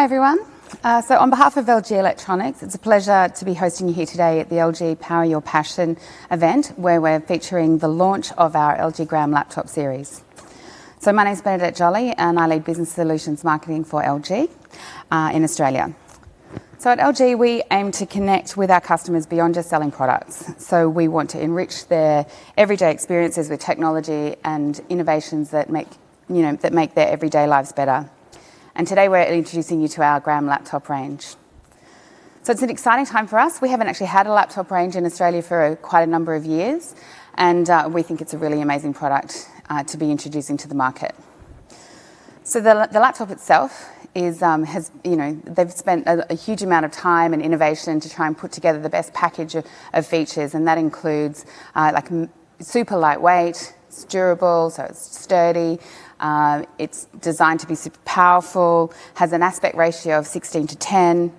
everyone. So on behalf of LG Electronics, it's a pleasure to be hosting you here today at the LG Power Your Passion event, where we're featuring the launch of our LG Gram laptop series. So my name is Bernadette Jolly and I lead Business Solutions Marketing for LG in Australia. So at LG, we aim to connect with our customers beyond just selling products. So we want to enrich their everyday experiences with technology and innovations that make their everyday lives better. And today we're introducing you to our Gram laptop range. So it's an exciting time for us. We haven't actually had a laptop range in Australia for quite a number of years, and we think it's a really amazing product to be introducing to the market. So the laptop itself is, they've spent a huge amount of time and innovation to try and put together the best package of features, and that includes super lightweight, it's durable, so it's sturdy. It's designed to be super powerful, has an aspect ratio of 16:10.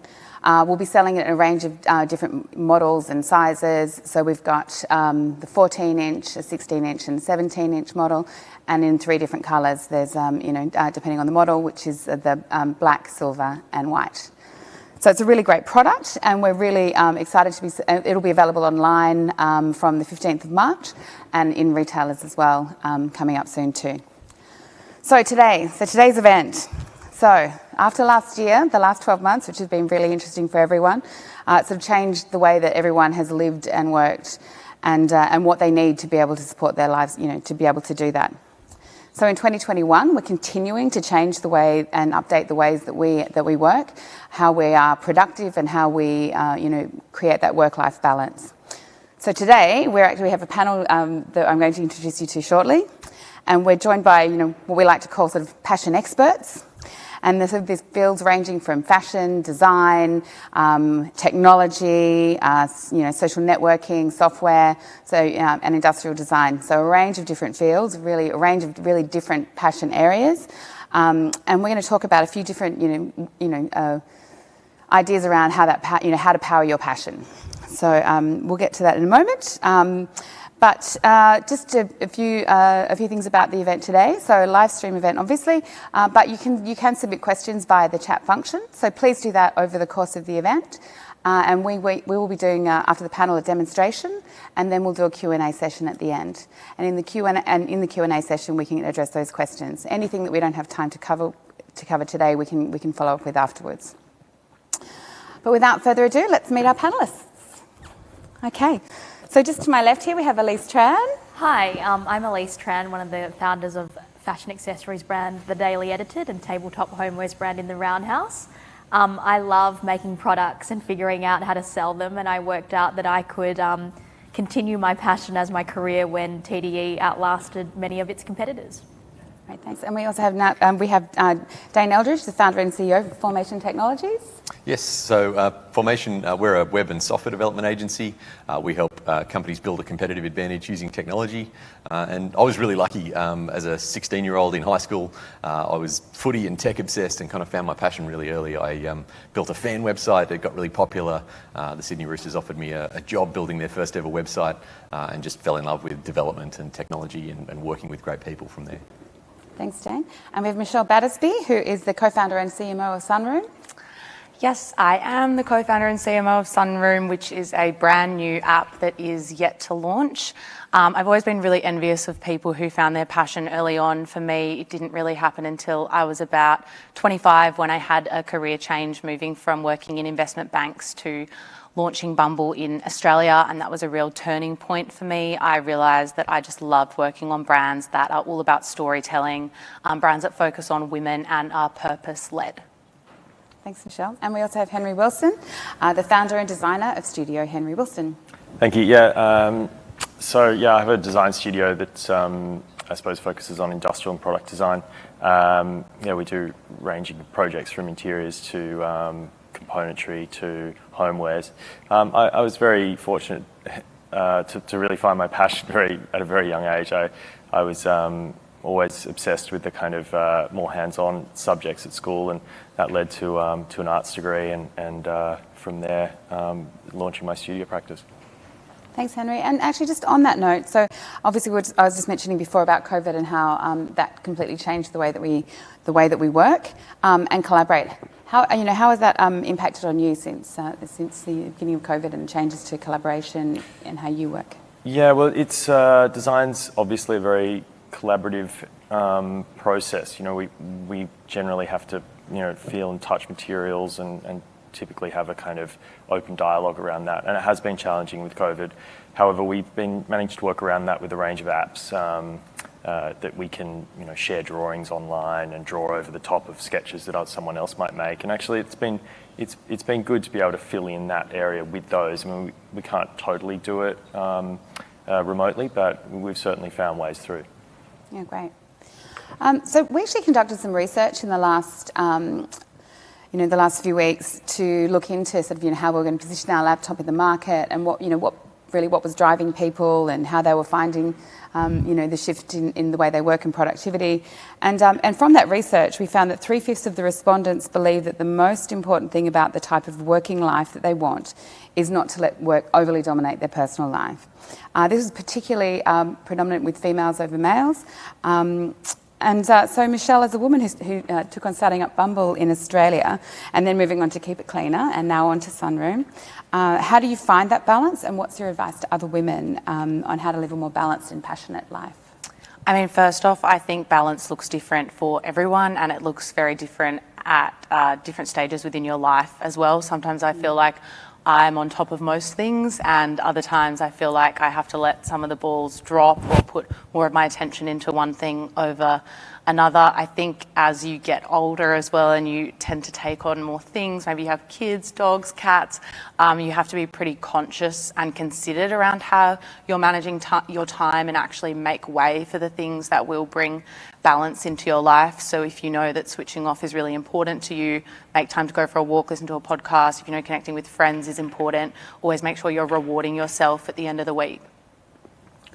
We'll be selling it in a range of different models and sizes. So we've got the 14-inch, a 16-inch and 17-inch model, and in 3 different colours. There's, depending on the model, which is the black, silver and white. So it's a really great product, and we're really excited to be. It'll be available online from the 15th of March, and in retailers as well, coming up soon too. So today's event. So after last year, the last 12 months, which has been really interesting for everyone, it's sort of changed the way that everyone has lived and worked, and what they need to be able to support their lives, to be able to do that. So in 2021, we're continuing to change the way and update the ways that we work, how we are productive, and how we create that work-life balance. So today we have a panel that I'm going to introduce you to shortly. And we're joined by, what we like to call sort of passion experts. And there's fields ranging from fashion, design, technology, social networking, software, and industrial design. So a range of different fields, a range of really different passion areas. And we're going to talk about a few different, ideas around how to power your passion. So we'll get to that in a moment. But just a few things about the event today. So a live stream event, obviously, but you can submit questions via the chat function. So please do that over the course of the event. And we will be doing after the panel a demonstration, and then we'll do a Q&A session at the end. And in the Q&A session, we can address those questions. Anything that we don't have time to cover today, we can follow up with afterwards. But without further ado, let's meet our panelists. Okay. So just to my left here, we have Elise Tran. Hi, I'm Elise Tran, one of the founders of fashion accessories brand The Daily Edited and tabletop homewares brand In the Roundhouse. I love making products and figuring out how to sell them, and I worked out that I could continue my passion as my career when TDE outlasted many of its competitors. Great, thanks. And we also have Dane Eldridge, the founder and CEO of Formation Technologies. Yes, so Formation, we're a web and software development agency. We help companies build a competitive advantage using technology. And I was really lucky as a 16-year-old in high school. I was footy and tech obsessed and kind of found my passion really early. I built a fan website that got really popular. The Sydney Roosters offered me a job building their first ever website, and just fell in love with development and technology and working with great people from there. Thanks, Dane. And we have Michelle Battersby, who is the co-founder and CMO of Sunroom. Yes, I am the co-founder and CMO of Sunroom, which is a brand new app that is yet to launch. I've always been really envious of people who found their passion early on. For me, it didn't really happen until I was about 25, when I had a career change, moving from working in investment banks to launching Bumble in Australia, and that was a real turning point for me. I realised that I just loved working on brands that are all about storytelling, brands that focus on women and are purpose-led. Thanks, Michelle. And we also have Henry Wilson, the founder and designer of Studio Henry Wilson. Thank you. I have a design studio that I suppose focuses on industrial and product design. We do ranging projects from interiors to componentry to homewares. I was very fortunate to really find my passion at a very young age. I was always obsessed with the kind of more hands-on subjects at school, and that led to an arts degree, and from there launching my studio practice. Thanks, Henry. And actually, just on that note, so obviously I was just mentioning before about COVID and how that completely changed the way that we work and collaborate. How has that impacted on you since the beginning of COVID and changes to collaboration and how you work? Yeah, well, it's design's obviously a very collaborative process. We generally have to feel and touch materials and typically have a kind of open dialogue around that, and it has been challenging with COVID. However, we've managed to work around that with a range of apps that we can share drawings online and draw over the top of sketches that someone else might make. And actually, it's been good to be able to fill in that area with those. I mean, we can't totally do it remotely, but we've certainly found ways through. Yeah, great. So we actually conducted some research in the last few weeks to look into sort of how we're going to position our laptop in the market and what was driving people and how they were finding the shift in the way they work and productivity. And from that research, we found that 3/5 of the respondents believe that the most important thing about the type of working life that they want is not to let work overly dominate their personal life. This is particularly predominant with females over males. So Michelle, as a woman who took on starting up Bumble in Australia and then moving on to Keep It Cleaner and now on to Sunroom, how do you find that balance, and what's your advice to other women on how to live a more balanced and passionate life? I mean, first off, I think balance looks different for everyone, and it looks very different at different stages within your life as well. Sometimes I feel like I'm on top of most things, and other times I feel like I have to let some of the balls drop or put more of my attention into one thing over another. I think as you get older as well and you tend to take on more things, maybe you have kids, dogs, cats, you have to be pretty conscious and considered around how you're managing your time and actually make way for the things that will bring balance into your life. So if you know that switching off is really important to you, make time to go for a walk, listen to a podcast. If you know connecting with friends is important, always make sure you're rewarding yourself at the end of the week.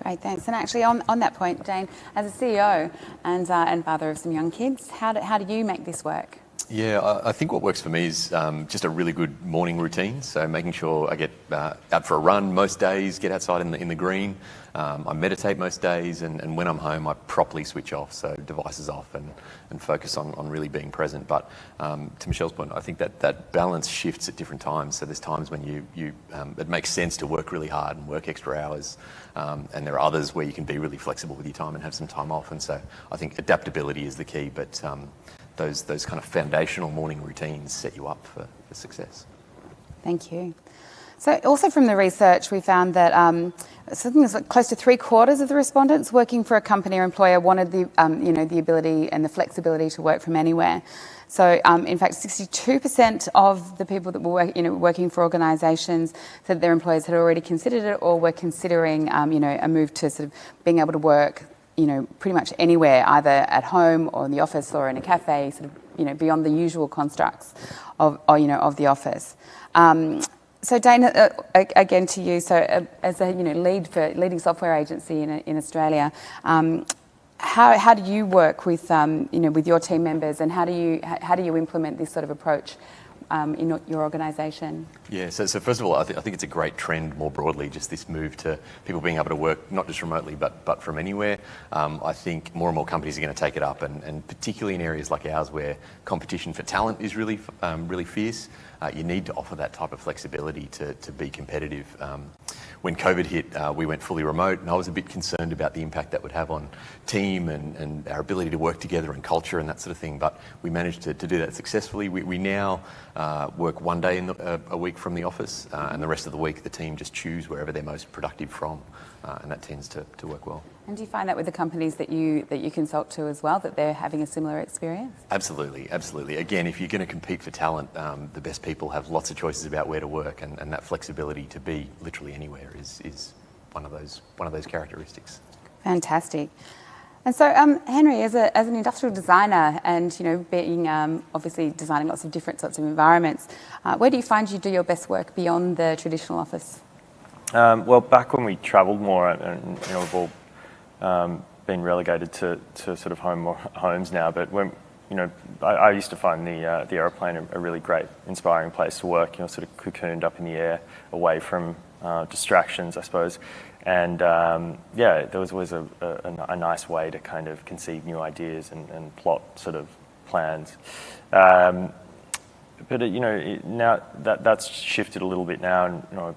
Great, thanks. And actually, on that point, Dane, as a CEO and father of some young kids, how do you make this work? Yeah, I think what works for me is just a really good morning routine. So making sure I get out for a run most days, get outside in the green. I meditate most days, and when I'm home, I properly switch off, so devices off and focus on really being present. But to Michelle's point, I think that balance shifts at different times. So there's times when it makes sense to work really hard and work extra hours, and there are others where you can be really flexible with your time and have some time off. And so I think adaptability is the key, but those kind of foundational morning routines set you up for success. Thank you. So also from the research, we found that something like close to 3/4 of the respondents working for a company or employer wanted the ability and the flexibility to work from anywhere. So in fact, 62% of the people that were working for organisations said their employers had already considered it or were considering a move to sort of being able to work pretty much anywhere, either at home or in the office or in a cafe, sort of beyond the usual constructs of the office. So Dane, again to you. So as a leading software agency in Australia, how do you work with with your team members, and how do you implement this sort of approach in your organisation? Yeah, so first of all, I think it's a great trend more broadly, just this move to people being able to work not just remotely but from anywhere. I think more and more companies are going to take it up, and particularly in areas like ours where competition for talent is really fierce, you need to offer that type of flexibility to be competitive. When COVID hit, we went fully remote, and I was a bit concerned about the impact that would have on team and our ability to work together and culture and that sort of thing, but we managed to do that successfully. We now work one day a week from the office, and the rest of the week the team just choose wherever they're most productive from, and that tends to work well. And do you find that with the companies that you consult to as well, that they're having a similar experience? Absolutely. Again, if you're going to compete for talent, the best people have lots of choices about where to work, and that flexibility to be literally anywhere is one of those characteristics. Fantastic. And so, Henry, as an industrial designer, and being obviously designing lots of different sorts of environments, where do you find you do your best work beyond the traditional office? Well, back when we travelled more, and we've all been relegated to sort of homes now, but when I used to find the aeroplane a really great, inspiring place to work. Sort of cocooned up in the air, away from distractions, I suppose. And there was always a nice way to kind of conceive new ideas and plot sort of plans. But now that's shifted a little bit now, and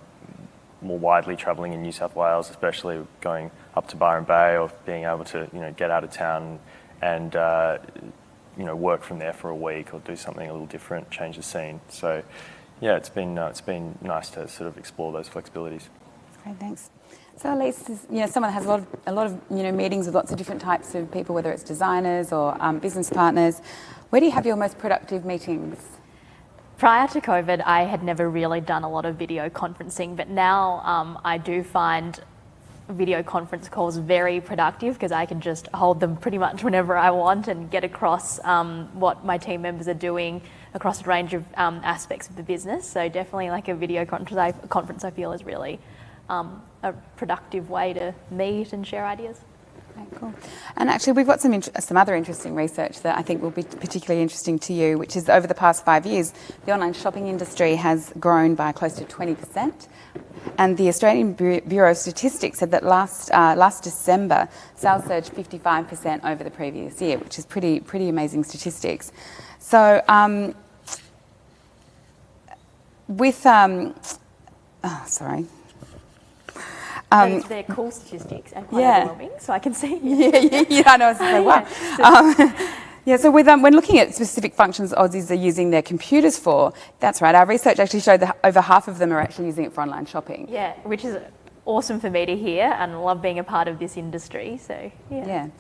more widely travelling in New South Wales, especially going up to Byron Bay, or being able to get out of town and work from there for a week, or do something a little different, change the scene. So yeah, it's been nice to sort of explore those flexibilities. Great, thanks. So Elise is someone that has a lot of meetings with lots of different types of people, whether it's designers or business partners. Where do you have your most productive meetings? Prior to COVID, I had never really done a lot of video conferencing, but now I do find video conference calls very productive, because I can just hold them pretty much whenever I want and get across what my team members are doing across a range of aspects of the business. So definitely like a video conference I feel is really a productive way to meet and share ideas. Okay, cool. And actually, we've got some other interesting research that I think will be particularly interesting to you, which is over the past 5 years, the online shopping industry has grown by close to 20%. And the Australian Bureau of Statistics said that last December, sales surged 55% over the previous year, which is pretty amazing statistics. So They're cool statistics and quite overwhelming, so I can see. I know. So wow. So when looking at specific functions Aussies are using their computers for, that's right. Our research actually showed that over half of them are actually using it for online shopping. Yeah, which is awesome for me to hear, and I love being a part of this industry. So yeah.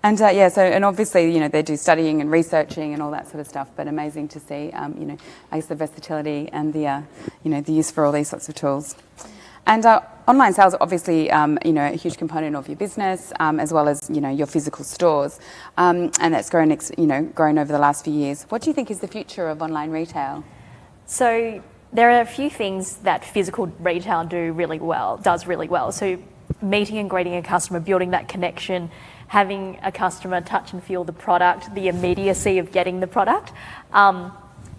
And and obviously they do studying and researching and all that sort of stuff. But amazing to see I guess the versatility and the the use for all these sorts of tools. And online sales are obviously, a huge component of your business, as well as, your physical stores, and that's grown over the last few years. What do you think is the future of online retail? So there are a few things that physical retail does really well. So meeting and greeting a customer, building that connection, having a customer touch and feel the product, the immediacy of getting the product.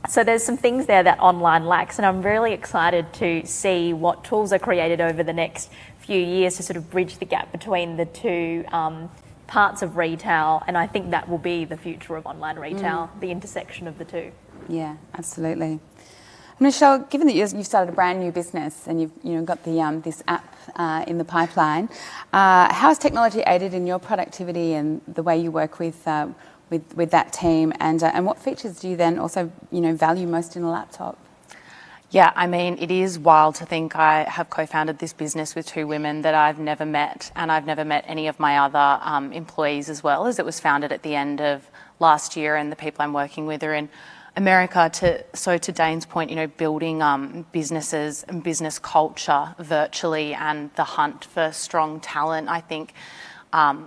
So there's some things there that online lacks, and I'm really excited to see what tools are created over the next few years to sort of bridge the gap between the two parts of retail, and I think that will be the future of online retail, the intersection of the two. Yeah, absolutely. Michelle, given that you've started a brand new business and you've got this app in the pipeline, how has technology aided in your productivity and the way you work with that team, and what features do you then also value most in a laptop? Yeah, I mean, it is wild to think I have co-founded this business with two women that I've never met, and I've never met any of my other employees as well, as it was founded at the end of last year, and the people I'm working with are in America. To Dane's point, building businesses and business culture virtually, and the hunt for strong talent, I think,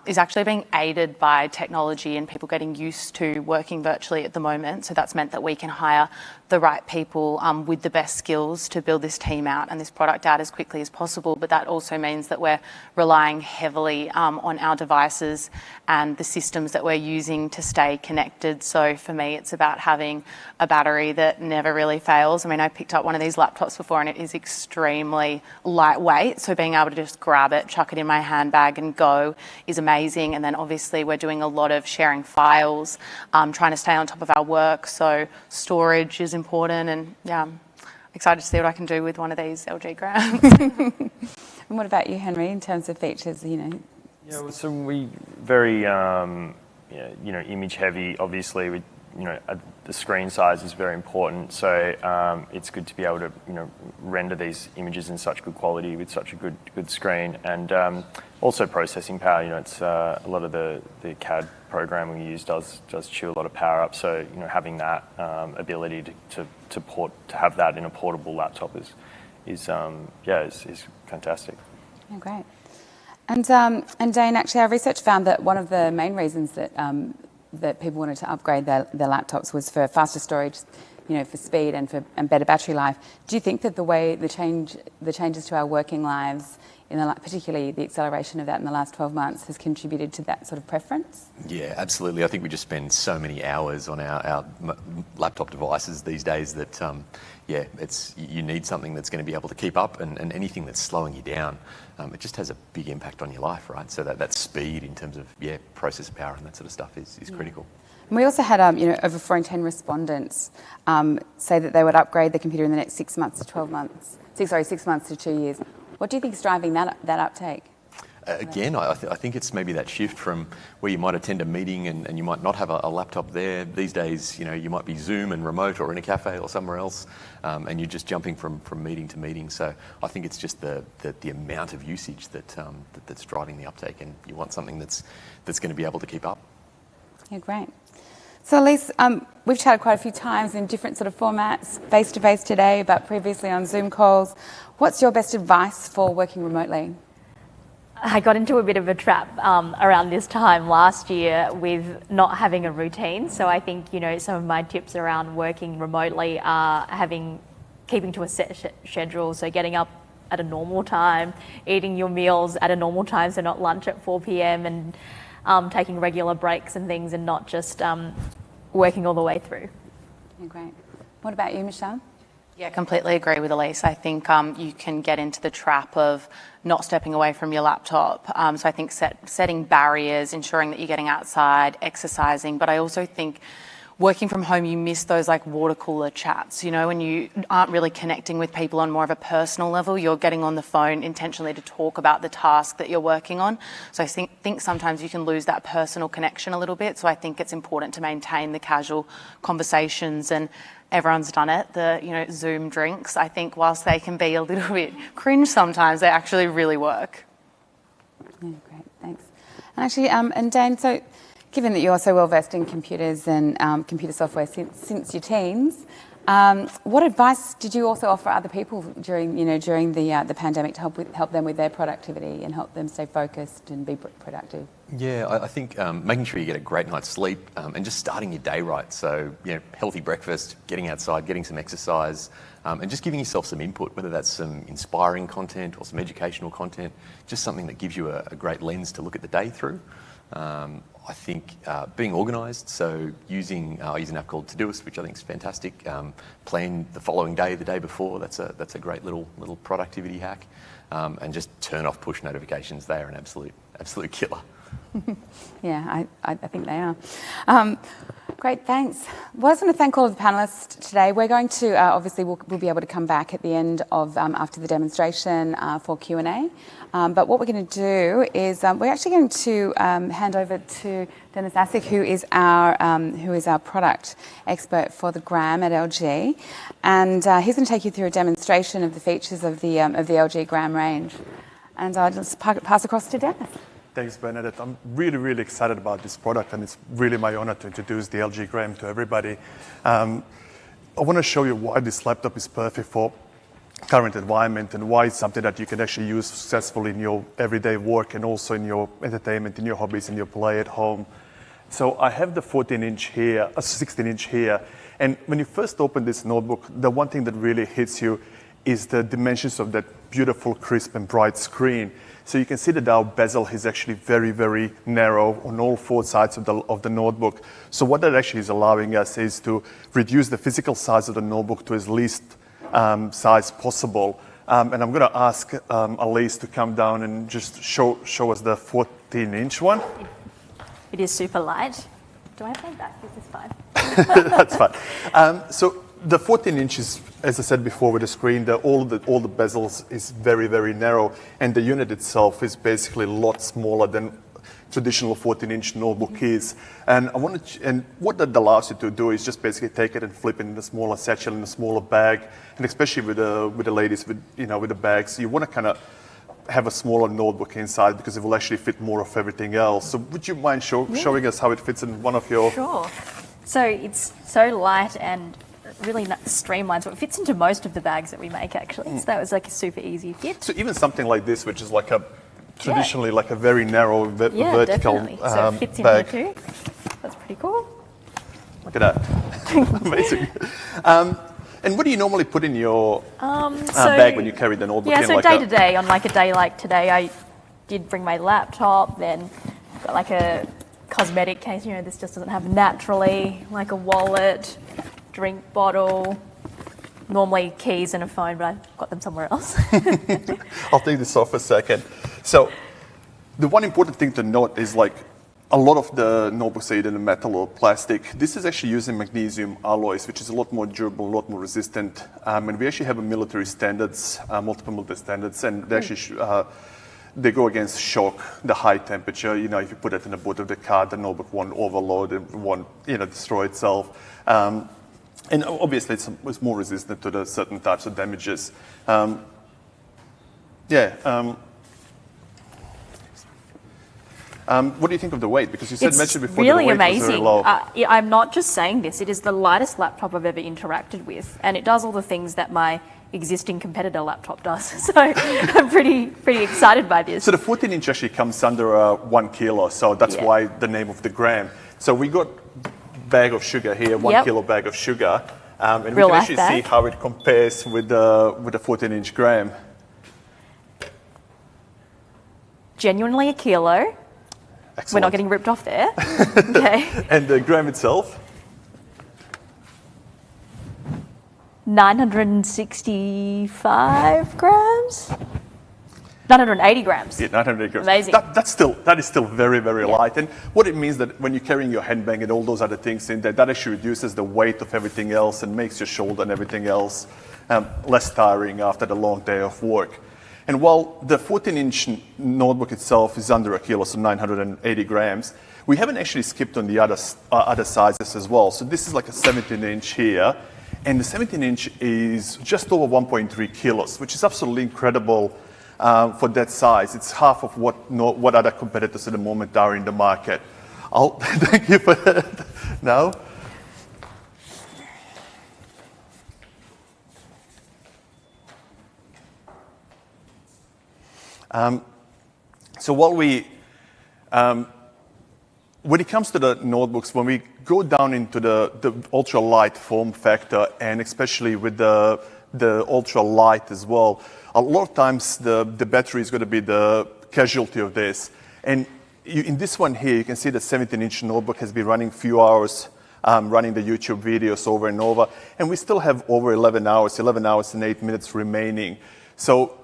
is actually being aided by technology and people getting used to working virtually at the moment. So that's meant that we can hire the right people with the best skills to build this team out and this product out as quickly as possible. But that also means that we're relying heavily on our devices and the systems that we're using to stay connected. So for me, it's about having a battery that never really fails. I mean, I picked up one of these laptops before and it is extremely lightweight. So being able to just grab it, chuck it in my handbag and go is amazing. And then obviously we're doing a lot of sharing files, trying to stay on top of our work. So storage is important, and I'm excited to see what I can do with one of these LG Grams. And what about you, Henry, in terms of features? Yeah, well, so we very image heavy. Obviously, the screen size is very important. So it's good to be able to render these images in such good quality with such a good screen, and also processing power. It's a lot of the CAD program we use does chew a lot of power up. So having that ability to have that in a portable laptop is fantastic. Yeah, great. And Dane, actually, our research found that one of the main reasons that people wanted to upgrade their laptops was for faster storage, for speed and better battery life. Do you think that the changes to our working lives, particularly the acceleration of that in the last 12 months, has contributed to that sort of preference? Yeah, absolutely. I think we just spend so many hours on our laptop devices these days that, you need something that's going to be able to keep up, and anything that's slowing you down, it just has a big impact on your life, right? So that speed in terms of processor power and that sort of stuff is critical. And we also had over 4 in 10 respondents say that they would upgrade the computer in the next 6 months to 12 months. 6 months to 2 years. What do you think is driving that uptake? Again, I think it's maybe that shift from where you might attend a meeting and you might not have a laptop there. These days, you might be Zoom and remote or in a cafe or somewhere else, and you're just jumping from meeting to meeting. So I think it's just the amount of usage that's driving the uptake, and you want something that's going to be able to keep up. Yeah, great. So Elise, we've chatted quite a few times in different sort of formats, face-to-face today, but previously on Zoom calls. What's your best advice for working remotely? I got into a bit of a trap around this time last year with not having a routine. So I think, some of my tips around working remotely are keeping to a set schedule. So getting up at a normal time, eating your meals at a normal time, so not lunch at 4 p.m. and taking regular breaks and things, and not just working all the way through. Yeah, great. What about you, Michelle? Yeah, completely agree with Elise. I think you can get into the trap of not stepping away from your laptop. So I think setting barriers, ensuring that you're getting outside, exercising. But I also think working from home, you miss those like water cooler chats, when you aren't really connecting with people on more of a personal level. You're getting on the phone intentionally to talk about the task that you're working on. So I think sometimes you can lose that personal connection a little bit. So I think it's important to maintain the casual conversations, and everyone's done it, the Zoom drinks. I think whilst they can be a little bit cringe sometimes, they actually really work. Yeah, great, thanks. And actually, and Dane, so given that you're so well versed in computers and computer software since your teens, what advice did you also offer other people during the pandemic to help them with their productivity and help them stay focused and be productive? Yeah, I think making sure you get a great night's sleep and just starting your day right. So, healthy breakfast, getting outside, getting some exercise, and just giving yourself some input, whether that's some inspiring content or some educational content, just something that gives you a great lens to look at the day through. I think being organised, so I use an app called Todoist, which I think is fantastic. Plan the following day, the day before. That's a great little productivity hack. And just turn off push notifications. They are an absolute killer. Yeah, I think they are. Great, thanks. Well, I just want to thank all of the panellists today. We're going to, obviously, we'll be able to come back at the end of, after the demonstration for Q&A. But what we're going to do is we're actually going to hand over to Dennis Asick, who is our product expert for the Gram at LG, and he's going to take you through a demonstration of the features of the LG Gram range. And I'll just pass across to Dennis. Thanks, Bernadette. I'm really, really excited about this product, and it's really my honor to introduce the LG Gram to everybody. I want to show you why this laptop is perfect for current environment and why it's something that you can actually use successfully in your everyday work and also in your entertainment, in your hobbies, in your play at home. So I have the 14-inch here, a 16-inch here, and when you first open this notebook, the one thing that really hits you is the dimensions of that beautiful, crisp and bright screen. So you can see that our bezel is actually very, very narrow on all 4 sides of the notebook. So what that actually is allowing us is to reduce the physical size of the notebook to as least size possible. And I'm going to ask Elise to come down and just show us the 14-inch one. It is super light. Do I have my back? This is fine. That's fine. So the 14 inches, as I said before with the screen, all the bezels is very, very narrow, and the unit itself is basically a lot smaller than traditional 14-inch notebook is. And what that allows you to do is just basically take it and flip it in a smaller satchel, in a smaller bag, and especially with the ladies with the bags, you want to kind of have a smaller notebook inside because it will actually fit more of everything else. So would you mind showing us how it fits in one of your... Sure. So it's so light and really streamlined, so it fits into most of the bags that we make, actually. So that was like a super easy fit. So even something like this, which is like traditionally like a very narrow vertical definitely. So it fits in here too. That's pretty cool. Look at that. Amazing. And what do you normally put in your bag when you carry the notebook in? Yeah, so day to day, on like a day like today, I did bring my laptop, then got like a cosmetic case, this just doesn't have naturally, like a wallet, drink bottle, normally keys and a phone, but I've got them somewhere else. I'll take this off a second. So the one important thing to note is a lot of the notebooks are either in metal or plastic. This is actually using magnesium alloys, which is a lot more durable, a lot more resistant. And we actually have a military standards, multiple military standards, and they actually they go against shock, the high temperature. You know, if you put it in the boot of the car, the notebook won't overload, it won't, destroy itself. And obviously, it's more resistant to the certain types of damages. What do you think of the weight? Because you mentioned before really that the weight was very low. I'm not just saying this. It is the lightest laptop I've ever interacted with, and it does all the things that my existing competitor laptop does. So I'm pretty excited by this. So the 14-inch actually comes under 1 kilo, so that's why the name of the gram. So we got bag of sugar here, 1 kilo bag of sugar, and we can actually see how it compares with the 14-inch gram. Genuinely a kilo. Excellent. We're not getting ripped off there. Okay. And the gram itself? 965 grams? 980 grams. Yeah, 980 grams. Amazing. That is still very, very light. And what it means that when you're carrying your handbag and all those other things in there, that actually reduces the weight of everything else and makes your shoulder and everything else less tiring after the long day of work. And while the 14-inch notebook itself is under a kilo, so 980 grams, we haven't actually skipped on the other sizes as well. So this is like a 17-inch here, and the 17-inch is just over 1.3 kilos, which is absolutely incredible for that size. It's half of what other competitors at the moment are in the market. Thank you for that. Now. So when it comes to the notebooks, when we go down into the ultra-light form factor, and especially with the ultra-light as well, a lot of times the battery is going to be the casualty of this. And in this one here, you can see the 17-inch notebook has been running a few hours, running the YouTube videos over and over, and we still have over 11 hours and 8 minutes remaining. So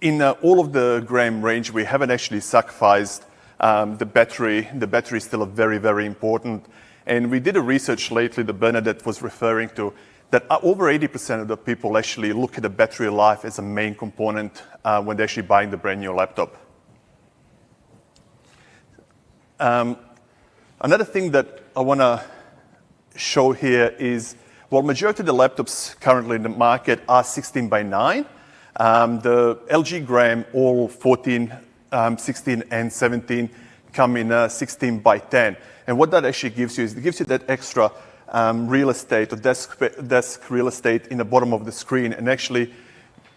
in all of the gram range, we haven't actually sacrificed the battery. The battery is still very, very important. And we did a research lately that Bernadette was referring to, that over 80% of the people actually look at the battery life as a main component when they're actually buying the brand new laptop. Another thing that I want to show here is, well, majority of the laptops currently in the market are 16:9. The LG Gram, all 14, 16, and 17 come in 16:10. And what that actually gives you is it gives you that extra real estate or desk real estate in the bottom of the screen. And actually,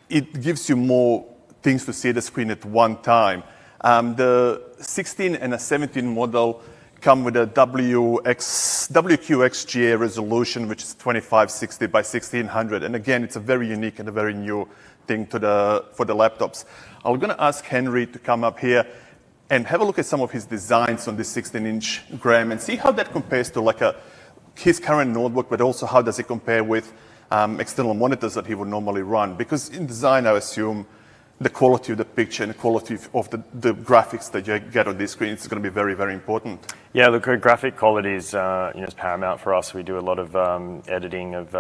it gives you more things to see the screen at one time. The 16 and a 17 model come with a WQXGA resolution, which is 2560 by 1600. And again, it's a very unique and a very new thing for the laptops. I'm going to ask Henry to come up here and have a look at some of his designs on this 16-inch Gram and see how that compares to like his current notebook, but also how does it compare with external monitors that he would normally run. Because in design, I assume the quality of the picture and the quality of the graphics that you get on this screen is going to be very, very important. Yeah, the graphic quality is is paramount for us. We do a lot of editing of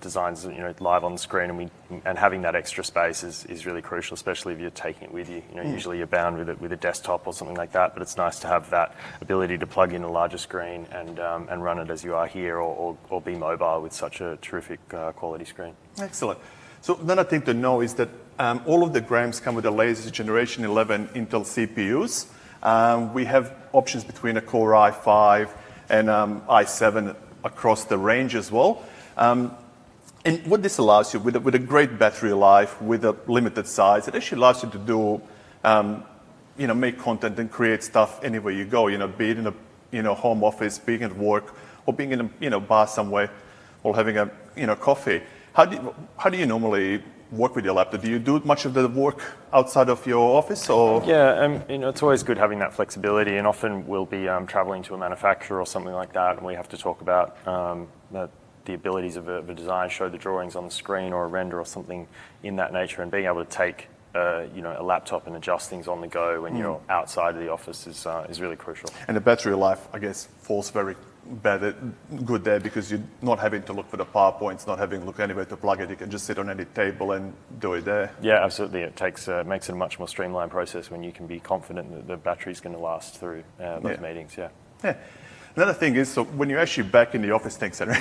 designs live on the screen, and having that extra space is really crucial, especially if you're taking it with you. Usually you're bound with a desktop or something like that, but it's nice to have that ability to plug in a larger screen and run it as you are here, or be mobile with such a terrific quality screen. Excellent. So another thing to know is that all of the Grams come with the latest Generation 11 Intel CPUs. We have options between a Core i5 and i7 across the range as well. And what this allows you, with a great battery life, with a limited size, it actually allows you to do, make content and create stuff anywhere you go. Be it in a home office, being at work, or being in a bar somewhere, or having a coffee. How do you normally work with your laptop? Do you do much of the work outside of your office, or? Yeah, it's always good having that flexibility, and often we'll be traveling to a manufacturer or something like that, and we have to talk about the abilities of a design, show the drawings on the screen or a render or something in that nature, and being able to take a laptop and adjust things on the go when you're outside of the office is really crucial. And the battery life, I guess, falls very good there because you're not having to look for the PowerPoints, not having to look anywhere to plug it. You can just sit on any table and do it there. Yeah, absolutely. It makes it a much more streamlined process when you can be confident that the battery's going to last through those meetings. Yeah. Another thing is, so when you're actually back in the office, thanks, Henry.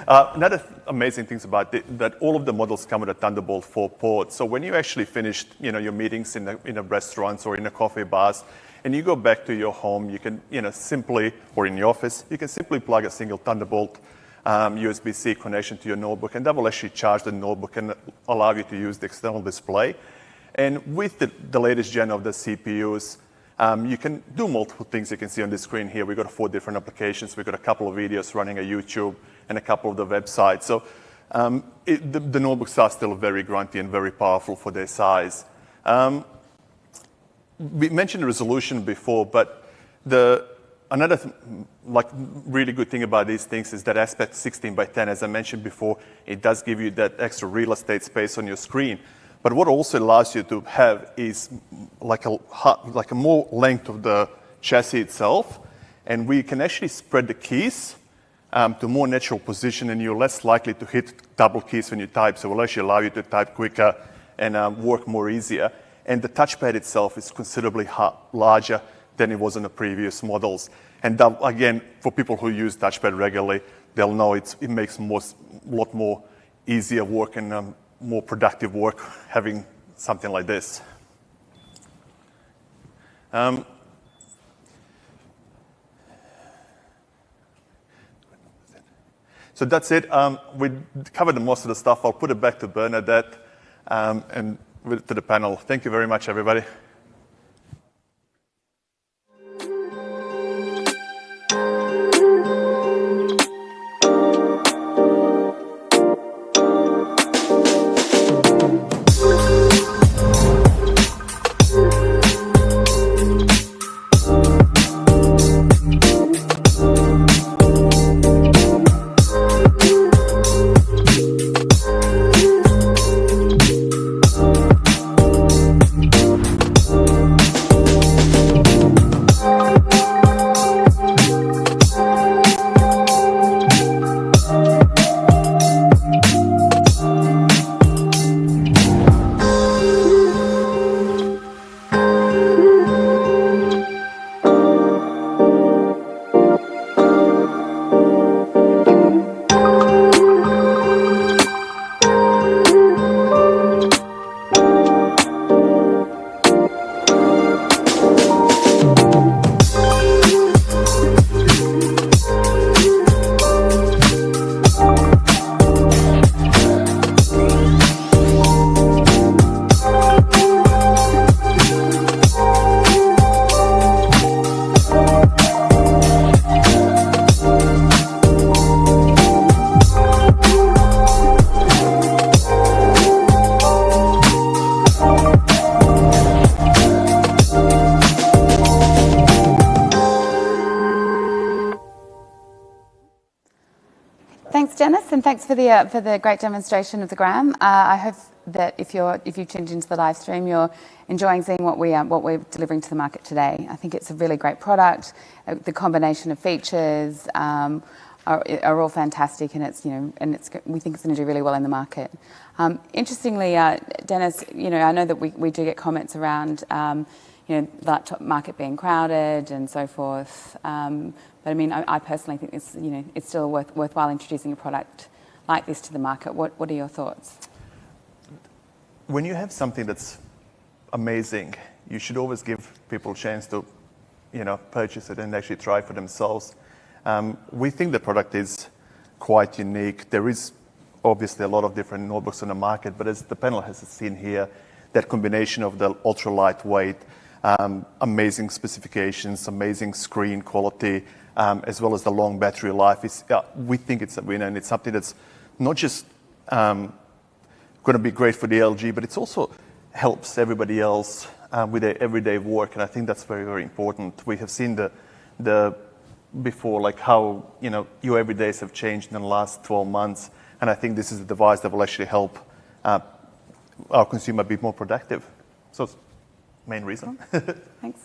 Another amazing thing about it, that all of the models come with a Thunderbolt 4 port. So when you actually finished, your meetings in a restaurants or in a coffee bars, and you go back to your home, you can, simply, or in the office, you can simply plug a single Thunderbolt USB-C connection to your notebook, and that will actually charge the notebook and allow you to use the external display. And with the latest gen of the CPUs, you can do multiple things. You can see on the screen here, we've got 4 different applications. We've got a couple of videos running a YouTube and a couple of the websites. So the notebooks are still very grunty and very powerful for their size. We mentioned resolution before, but another really good thing about these things is that aspect 16:10. As I mentioned before, it does give you that extra real estate space on your screen. But what also allows you to have is like a more length of the chassis itself, and we can actually spread the keys to more natural position, and you're less likely to hit double keys when you type. So it will actually allow you to type quicker and work more easier. And the touchpad itself is considerably larger than it was in the previous models. And that, again, for people who use touchpad regularly, they'll know it makes a lot more easier work and more productive work having something like this. So that's it. We covered most of the stuff. I'll put it back to Bernadette and to the panel. Thank you very much, everybody. Thanks, Dennis, and thanks for the great demonstration of the Gram. I hope that if you've tuned into the live stream, you're enjoying seeing what we're delivering to the market today. I think it's a really great product. The combination of features are all fantastic, and we think it's going to do really well in the market. Interestingly, Dennis, I know that we do get comments around the laptop market being crowded and so forth. But I mean, I personally think it's still worthwhile introducing a product like this to the market. What are your thoughts? When you have something that's amazing, you should always give people a chance to, purchase it and actually try for themselves. We think the product is quite unique. There is obviously a lot of different notebooks on the market, but as the panel has seen here, that combination of the ultra lightweight, amazing specifications, amazing screen quality, as well as the long battery life, we think it's a winner, and it's something that's not just going to be great for the LG, but it also helps everybody else with their everyday work, and I think that's very, very important. We have seen before, like how your everydays have changed in the last 12 months, and I think this is a device that will actually help our consumer be more productive. So it's main reason. Thanks.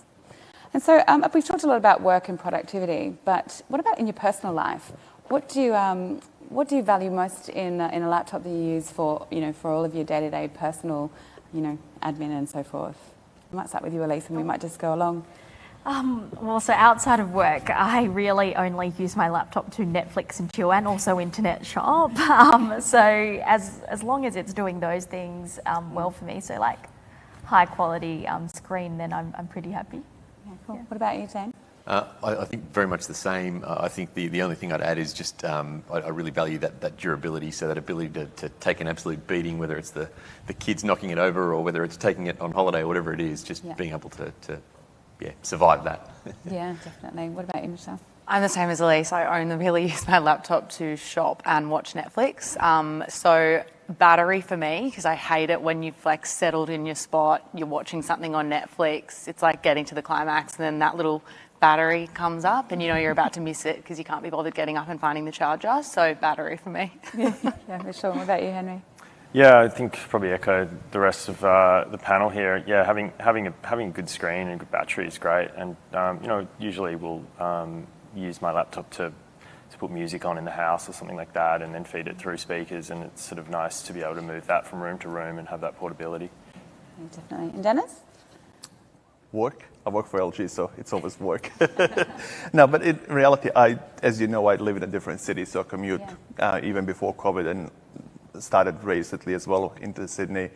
And so we've talked a lot about work and productivity, but what about in your personal life? What do you value most in a laptop that you use for all of your day-to-day personal, admin and so forth? I might start with you, Elise, and we might just go along. Well, so outside of work, I really only use my laptop to Netflix and chill, and also internet shop. So as long as it's doing those things well for me, so like high quality screen, then I'm pretty happy. Yeah, cool. Yeah. What about you, Dane? I think very much the same. I think the only thing I'd add is just I really value that durability, so that ability to take an absolute beating, whether it's the kids knocking it over or whether it's taking it on holiday or whatever it is, just being able to survive that. Yeah, definitely. What about you, Michelle? I'm the same as Elise. I only really use my laptop to shop and watch Netflix. So battery for me, because I hate it when you've like settled in your spot, you're watching something on Netflix, it's like getting to the climax and then that little battery comes up and you're about to miss it because you can't be bothered getting up and finding the charger. So battery for me. Yeah, for sure. What about you, Henry? Yeah, I think probably echo the rest of the panel here. Yeah, having a good screen and good battery is great. And usually we'll use my laptop to put music on in the house or something like that, and then feed it through speakers. And it's sort of nice to be able to move that from room to room and have that portability. Yeah, definitely. And Dennis? Work. I work for LG, so it's always work. No, but in reality, as you know, I live in a different city, so I commute even before COVID and started recently as well into Sydney.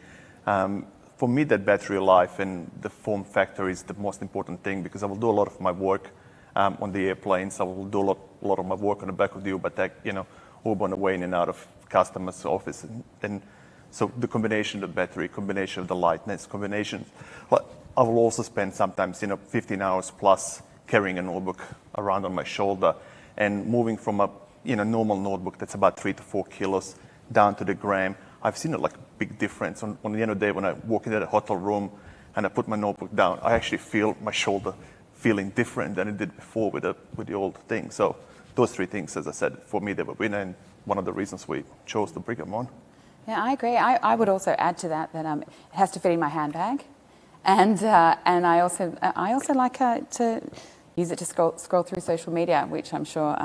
For me, that battery life and the form factor is the most important thing, because I will do a lot of my work on the airplanes. I will do a lot of my work on the back of the Uber, Uber on the way in and out of customers' office. And so the combination of the battery, combination of the lightness, I will also spend sometimes 15 hours plus carrying a notebook around on my shoulder, and moving from a normal notebook that's about 3 to 4 kilos down to the gram. I've seen a big difference on the end of the day when I walk into the hotel room and I put my notebook down. I actually feel my shoulder feeling different than it did before with the old thing. So those three things, as I said, for me they were winning, and one of the reasons we chose to bring them on. Yeah, I agree. I would also add to that it has to fit in my handbag. And I also like to use it to scroll through social media, which I'm sure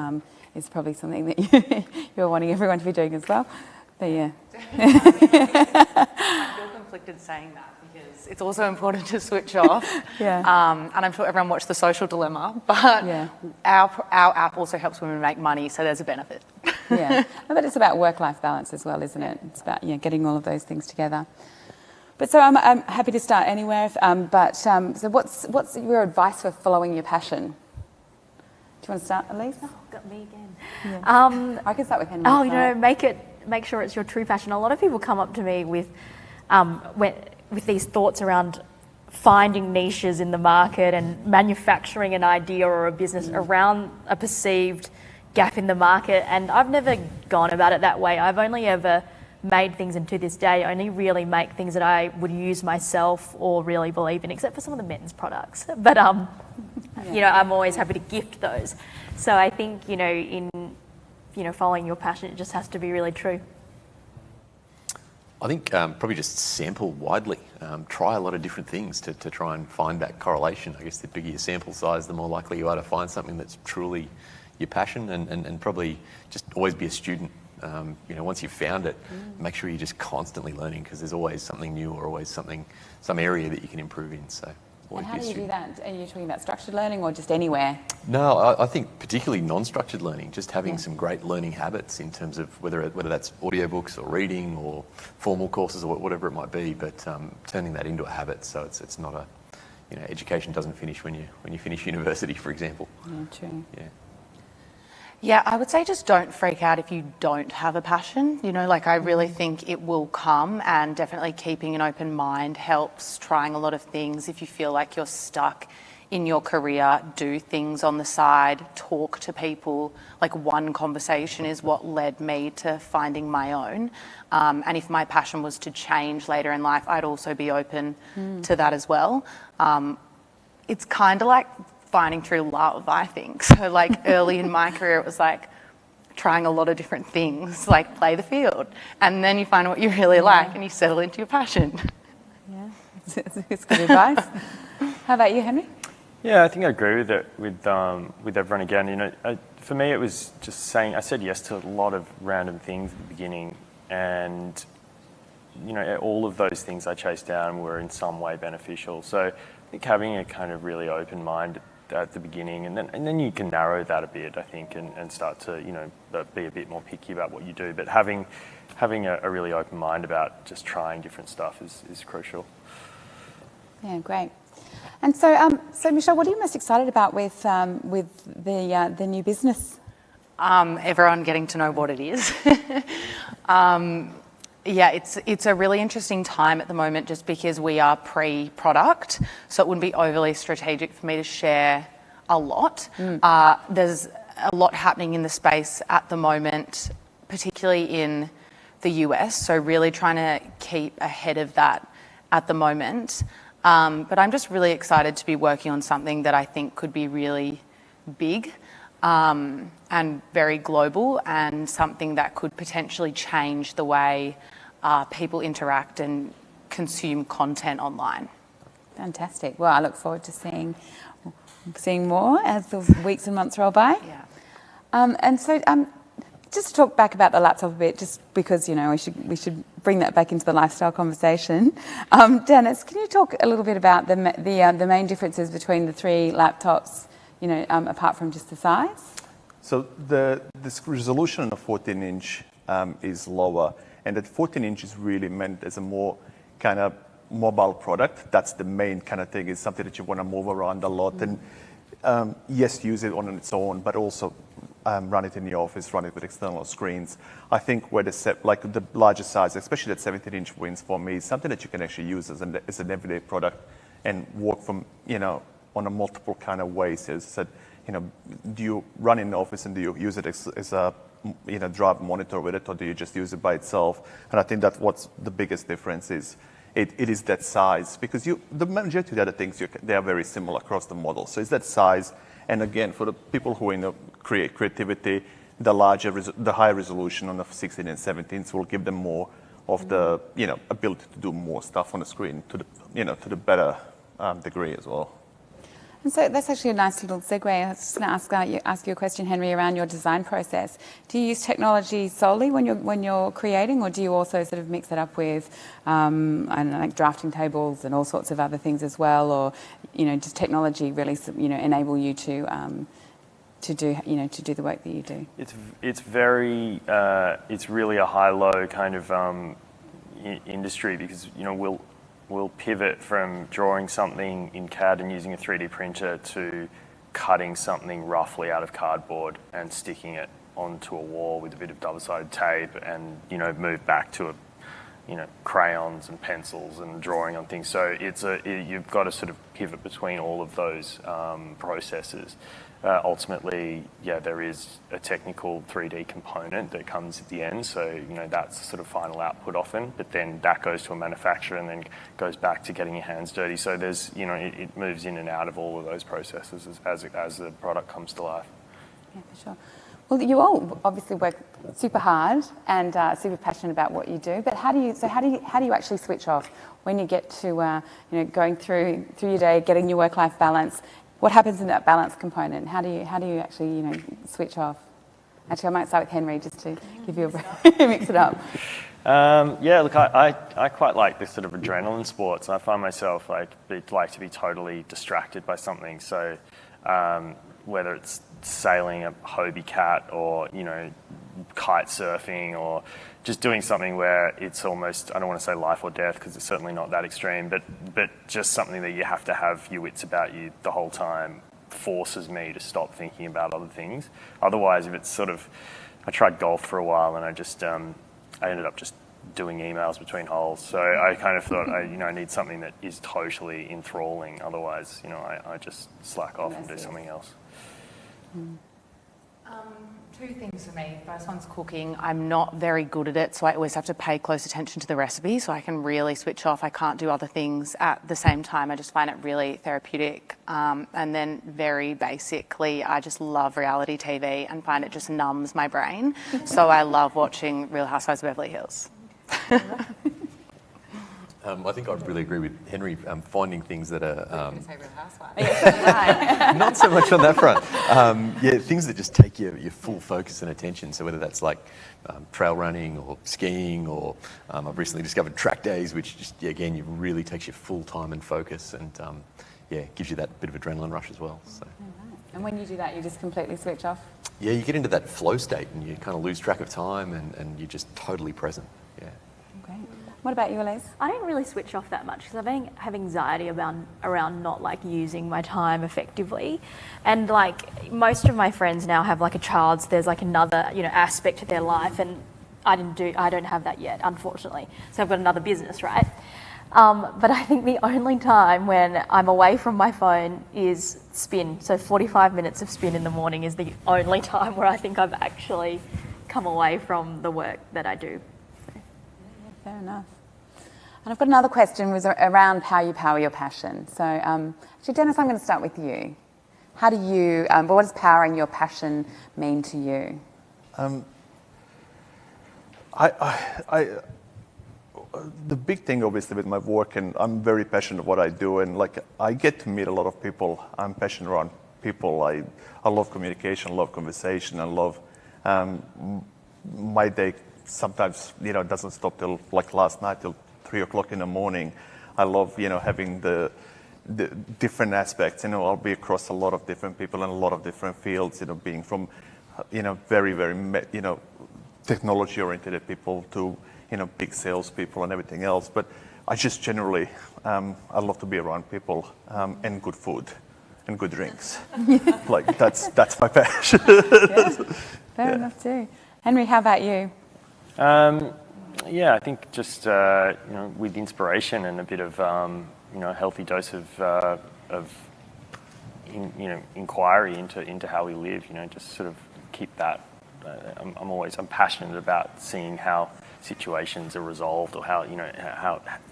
is probably something that you're wanting everyone to be doing as well. But yeah. I feel conflicted saying that because it's also important to switch off. Yeah. And I'm sure everyone watched The Social Dilemma, but our app also helps women make money, so there's a benefit. Yeah, but it's about work-life balance as well, isn't it? It's about getting all of those things together. But so I'm happy to start anywhere. So what's your advice for following your passion? Do you want to start, Elise? Oh, got me again. Yeah. I can start with Henry. Make sure it's your true passion. A lot of people come up to me with these thoughts around finding niches in the market and manufacturing an idea or a business around a perceived gap in the market. And I've never gone about it that way. I've only ever made things, and to this day only really make things that I would use myself or really believe in, except for some of the men's products. But I'm always happy to gift those. So I think in following your passion, it just has to be really true. I think probably just sample widely. Try a lot of different things to try and find that correlation. I guess the bigger your sample size, the more likely you are to find something that's truly your passion, and probably just always be a student. Once you've found it, make sure you're just constantly learning, because there's always something new or always some area that you can improve in. So, and how do you do that? Are you talking about structured learning or just anywhere? No, I think particularly non-structured learning, just having some great learning habits in terms of whether that's audiobooks or reading or formal courses or whatever it might be, but turning that into a habit, so it's not a, education doesn't finish when you finish university, for example. Yeah, true. Yeah. Yeah, I would say just don't freak out if you don't have a passion. I really think it will come, and definitely keeping an open mind helps. Trying a lot of things. If you feel like you're stuck in your career, do things on the side, talk to people. One conversation is what led me to finding my own. And if my passion was to change later in life, I'd also be open to that as well. It's kind of like finding true love, I think. So early in my career, it was trying a lot of different things, play the field. And then you find what you really like and you settle into your passion. Yeah, It's good advice. How about you, Henry? Yeah, I think I agree with it with everyone again. You know, for me, it was just saying I said yes to a lot of random things at the beginning, and you know, all of those things I chased down were in some way beneficial. So I think having a kind of really open mind at the beginning, and then you can narrow that a bit, I think, and start to, you know, be a bit more picky about what you do. But having a really open mind about just trying different stuff is crucial. Yeah, great. And so, Michelle, what are you most excited about with the new business? Everyone getting to know what it is. Yeah, it's a really interesting time at the moment just because we are pre-product, so it wouldn't be overly strategic for me to share a lot. There's a lot happening in the space at the moment, particularly in the US, so really trying to keep ahead of that at the moment. But I'm just really excited to be working on something that I think could be really big and very global, and something that could potentially change the way people interact and consume content online. Fantastic. Well, I look forward to seeing more as the weeks and months roll by. Yeah. And so, just to talk back about the laptop a bit, just because, you know, we should bring that back into the lifestyle conversation. Dennis, can you talk a little bit about the main differences between the three laptops, you know, apart from just the size? So this resolution on a 14-inch is lower, and that 14-inch is really meant as a more kind of mobile product. That's the main kind of thing, is something that you want to move around a lot. And yes, use it on its own, but also run it in the office, run it with external screens. I think where the larger size, especially that 17-inch wins for me, is something that you can actually use as an everyday product and work from, you know, on a multiple kind of ways. As I said, you know, do you run in the office and do you use it as a, you know, drive monitor with it, or do you just use it by itself? And I think that's what's the biggest difference is. It is that size, because the majority of the other things, they are very similar across the model. So it's that size, and again, for the people who creativity, the higher resolution on the 16 and 17s will give them more of the, you know, ability to do more stuff on the screen to the better degree as well. And so that's actually a nice little segue. I was just going to ask you a question, Henry, around your design process. Do you use technology solely when you're creating, or do you also sort of mix it up with, I don't know, like drafting tables and all sorts of other things as well, or, you know, does technology really, you know, enable you to do the work that you do? It's very it's really a high-low kind of industry, because, you know, we'll pivot from drawing something in CAD and using a 3D printer to cutting something roughly out of cardboard and sticking it onto a wall with a bit of double-sided tape, and, you know, move back to crayons and pencils and drawing on things. So you've got to sort of pivot between all of those processes. Ultimately, yeah, there is a technical 3D component that comes at the end, so, you know, that's the sort of final output often, but then that goes to a manufacturer and then goes back to getting your hands dirty. So there's, you know, it moves in and out of all of those processes as the product comes to life. Yeah, for sure. Well, you all obviously work super hard and super passionate about what you do, but how do you actually switch off when you get to, you know, going through your day, getting your work-life balance? What happens in that balance component? How do you actually, you know, switch off? Actually, I might start with Henry just to give you a break, mix it up. Yeah, look, I quite like this sort of adrenaline sports. I find myself like to be totally distracted by something. So whether it's sailing a Hobie Cat, or, you know, kite surfing, or just doing something where it's almost, I don't want to say life or death, because it's certainly not that extreme, but just something that you have to have your wits about you the whole time forces me to stop thinking about other things. Otherwise, if it's sort of, I tried golf for a while and I ended up just doing emails between holes. So I kind of thought, I need something that is totally enthralling. Otherwise, you know, I just slack off and do something else. Two things for me. First one's cooking. I'm not very good at it, so I always have to pay close attention to the recipe so I can really switch off. I can't do other things at the same time. I just find it really therapeutic. And then very basically, I just love reality TV and find it just numbs my brain. So I love watching Real Housewives of Beverly Hills. I think I really agree with Henry, finding things that are Right. not so much on that front. Yeah, things that just take your full focus and attention. So whether that's like trail running or skiing, or I've recently discovered track days, which just, again, you really takes your full time and focus, and gives you that bit of adrenaline rush as well. So. And when you do that, you just completely switch off? Yeah, you get into that flow state and you kind of lose track of time, and you're just totally present. Yeah. Great. What about you, Elise? I don't really switch off that much because I have anxiety around not like using my time effectively, and like most of my friends now have like a child, so there's like another aspect to their life, and I don't have that yet, unfortunately. So I've got another business, right? But I think the only time when I'm away from my phone is spin. So 45 minutes of spin in the morning is the only time where I think I've actually come away from the work that I do. Fair enough. And I've got another question was around how you power your passion. So actually, Dennis, I'm going to start with you. How do you, what does powering your passion mean to you? The big thing, obviously, with my work, and I'm very passionate what I do, and like I get to meet a lot of people. I'm passionate around people. I love communication, love conversation, and love my day. Sometimes doesn't stop till like last night till 3 o'clock in the morning. I love having the different aspects. I'll be across a lot of different people in a lot of different fields. Being from very technology oriented people to big salespeople and everything else. But I just generally, I love to be around people and good food and good drinks. Like that's my passion. Fair enough too. Henry, how about you? I think just with inspiration and a bit of a healthy dose of inquiry into how we live. Just sort of keep that. I'm passionate about seeing how situations are resolved, or how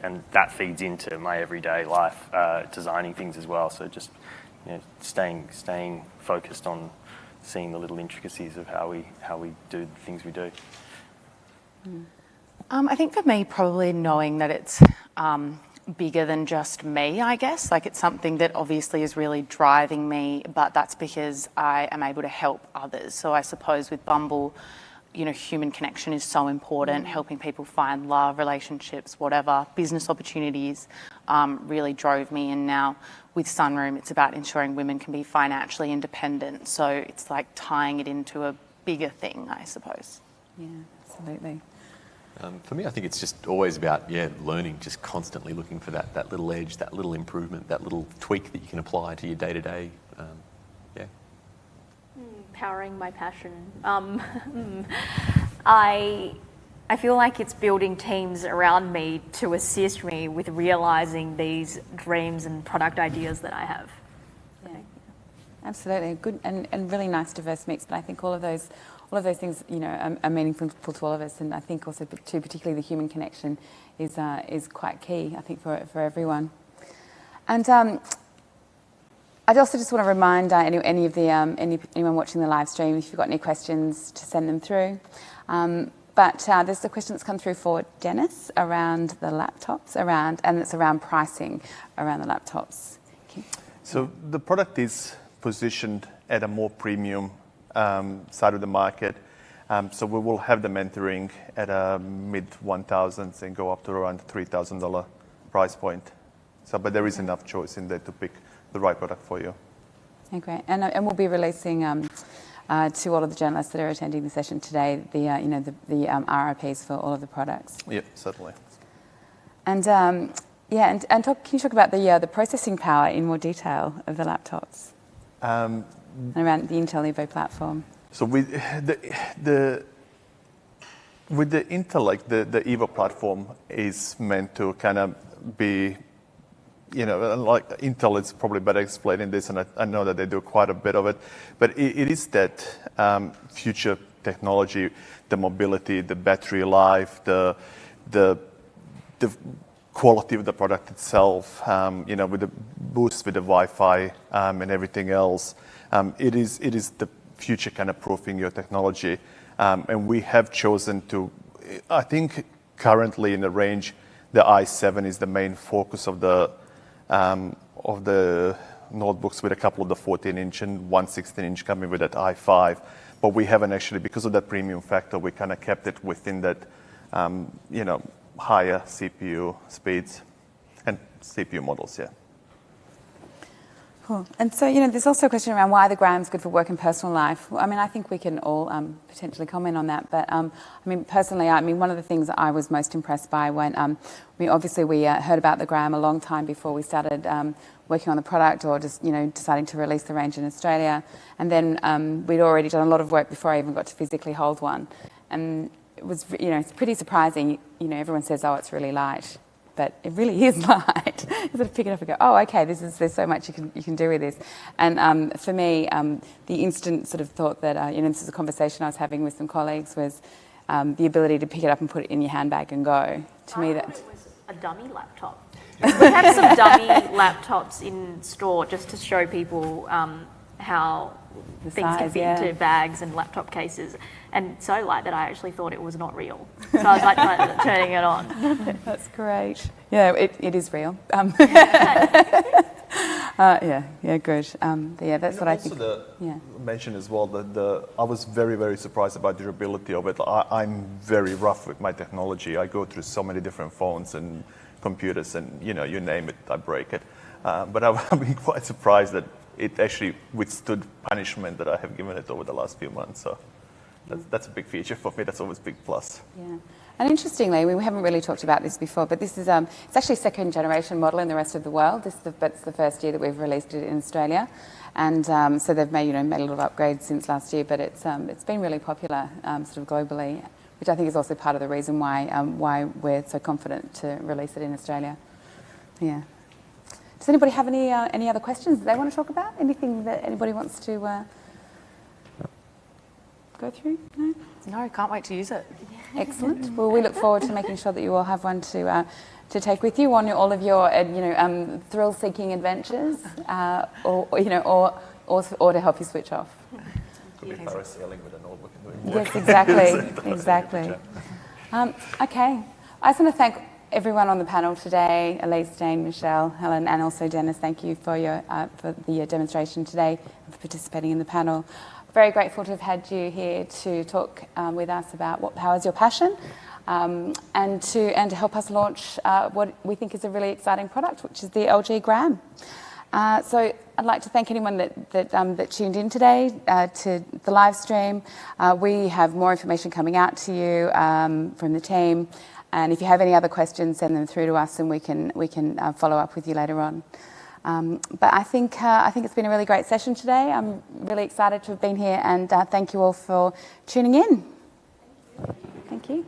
and that feeds into my everyday life, designing things as well. So just staying focused on seeing the little intricacies of how we do the things we do. I think for me, probably knowing that it's bigger than just me, I guess. Like it's something that obviously is really driving me, but that's because I am able to help others. So I suppose with Bumble, human connection is so important, helping people find love, relationships, whatever, business opportunities really drove me. And now with Sunroom, it's about ensuring women can be financially independent. So it's like tying it into a bigger thing, I suppose. Yeah, absolutely. For me, I think it's just always about learning, just constantly looking for that little edge, that little improvement, that little tweak that you can apply to your day-to-day. Powering my passion. I feel like it's building teams around me to assist me with realising these dreams and product ideas that I have. Yeah, absolutely. Good and really nice diverse mix. But I think all of those things, are meaningful to all of us. And I think also, too, particularly the human connection is quite key, I think, for everyone. And I'd also just want to remind anyone watching the live stream, if you've got any questions, to send them through. But there's a question that's come through for Dennis around the laptops, and it's around pricing around the laptops. So the product is positioned at a more premium side of the market. So we will have them entering at a mid-1,000s and go up to around $3,000 price point. But there is enough choice in there to pick the right product for you. Okay, great. And we'll be releasing to all of the journalists that are attending the session today the RRPs for all of the products. Yeah, certainly. And can you talk about the processing power in more detail of the laptops and around the Intel Evo platform? So with the Intel, like the Evo platform is meant to kind of be, like Intel is probably better explaining this, and I know that they do quite a bit of it, but it is that future technology, the mobility, the battery life, the quality of the product itself, with the boost with the Wi-Fi and everything else. It is the future kind of proofing your technology, and we have chosen to, I think currently in the range the i7 is the main focus of the notebooks, with a couple of the 14-inch and one 16-inch coming with that i5. But we haven't actually, because of that premium factor, we kind of kept it within that, higher CPU speeds and CPU models, yeah. Cool. And so, there's also a question around why the Gram's good for work and personal life. Well, I mean, I think we can all potentially comment on that. But, personally, one of the things that I was most impressed by when, obviously we heard about the Gram a long time before we started working on the product, or just, deciding to release the range in Australia. And then we'd already done a lot of work before I even got to physically hold one. And it was, it's pretty surprising. Everyone says, oh, it's really light. But it really is light. You sort of pick it up and go, oh, okay, there's so much you can do with this. And for me, the instant sort of thought that, this is a conversation I was having with some colleagues, was the ability to pick it up and put it in your handbag and go. To me, that it was a dummy laptop. We have some dummy laptops in store just to show people how the things can size, fit yeah. into bags and laptop cases, and so light that I actually thought it was not real. So I was like turning it on. That's great. Yeah, it is real. Yeah, good. That's what I think. Mention as well that I was very, very surprised about the durability of it. I'm very rough with my technology. I go through so many different phones and computers, and you name it, I break it. But I've been quite surprised that it actually withstood punishment that I have given it over the last few months. So that's a big feature for me. That's always a big plus. Yeah. And interestingly, we haven't really talked about this before, but this is it's actually a second generation model in the rest of the world. But it's the first year that we've released it in Australia, and so they've made a little upgrades since last year. But it's been really popular sort of globally, which I think is also part of the reason why we're so confident to release it in Australia. Yeah. Does anybody have any other questions that they want to talk about? Anything that anybody wants to go through? No? No, can't wait to use it. Excellent. Well, we look forward to making sure that you all have one to take with you on all of your thrill-seeking adventures, or to help you switch off. Could be parasailing with a notebook and doing work. Yes, exactly. Okay. I just want to thank everyone on the panel today: Elise, Dane, Michelle, Helen, and also Dennis. Thank you for the demonstration today and for participating in the panel. Very grateful to have had you here to talk with us about what powers your passion, and to help us launch what we think is a really exciting product, which is the LG Gram. So I'd like to thank anyone that tuned in today to the live stream. We have more information coming out to you from the team, and if you have any other questions, send them through to us, and we can follow up with you later on. But I think it's been a really great session today. I'm really excited to have been here, and thank you all for tuning in. Thank you.